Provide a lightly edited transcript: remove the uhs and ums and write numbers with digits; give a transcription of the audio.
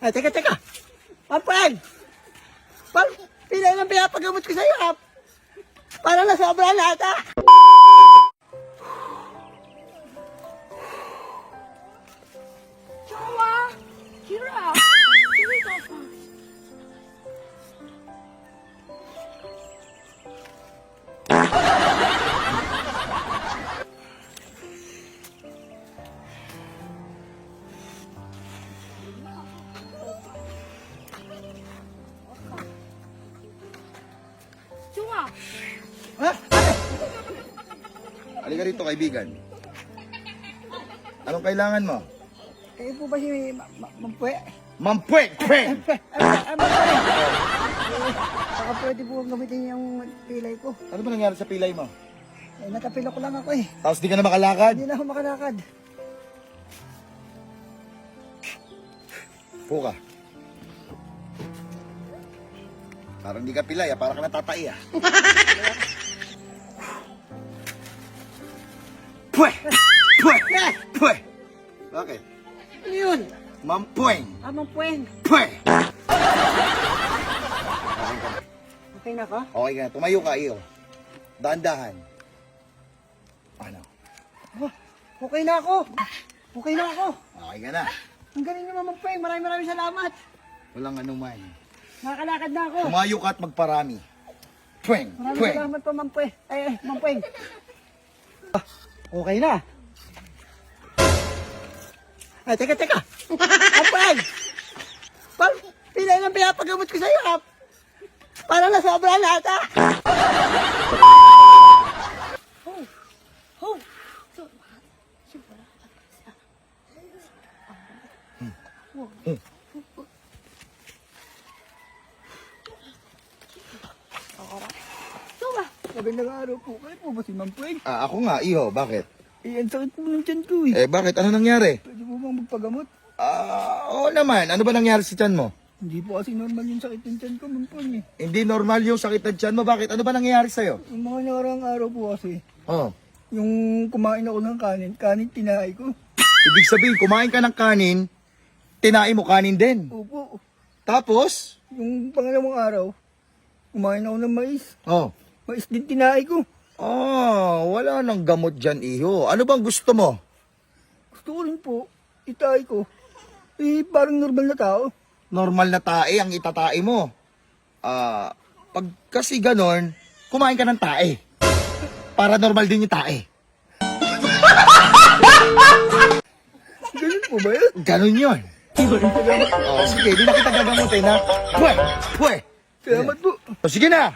Ay, teka. Pampeng! Pinay ng pinapagamot ko sa'yo, ha? Para na sobra na ata. Jowa! Kira! Hindi ka pa. Jowa! Ha? Halika rito, kaibigan. Anong kailangan mo? Kayo po ba si Mampwe? Mampwek! Pweng! Mampwe! Baka pwede po gamitin yung pilay ko. Ano ba nangyari sa pilay mo? Eh, natapilo ko lang ako eh. Tapos di ka na makalakad? Hindi na ako makalakad. Puka. Parang di ka pilay, parang ka natatay Pwe! Pwe! Pwe! Bakit? Ano yun? Mampweng! Mampweng. Pwe! Okay na ka? Okay ka na, tumayo ka, iyo. Dahan-dahan. Ano? Oh, okay na ako. Okay na ako. Okay ka na. Ang galing naman Mampweng. Maraming salamat. Walang anuman. Nakakalakad na ako. Tumayo ka at magparami. Pweng! Maraming Pweng! salamat po Mampwe. Mampweng. Okay na. Ay, teka. Mampweng! Pinay ng pinapagamot ko sa'yo, ha? Para na sobra na ata. Jowa! Magandang araw po. Kayo po ba si Mampweng? Ako nga, iho. Bakit? Eh, ang sakit po ng tiyan ko eh. Bakit? Ano nangyari? Pwede po bang magpagamot? Oo naman. Ano ba nangyari sa tiyan mo? Hindi po kasi normal yung sakit ng tiyan ko, Mampweng eh. Hindi normal yung sakit ng tiyan mo. Bakit? Ano ba nangyayari sa'yo? Yung mga nakarang araw po kasi, Oh. yung kumain ako ng kanin tinahay ko. Ibig sabihin, kumain ka ng kanin, tinain mo kanin din. Opo, Tapos? yung pangalawang araw, kumain ako ng mais. Oh. Mais din tinahay ko. Wala nang gamot dyan, iho. Ano bang gusto mo? Gusto ko rin po, itahay ko. Eh, parang normal na tao. Normal na tae ang itatae mo. Pag kasi ganon, kumain ka ng tae. Para normal din yung tae. Ganun po ba yun? Ganon yun. Sige, di na kita gagamutin ha. Pwe! Salamat po. Sige na!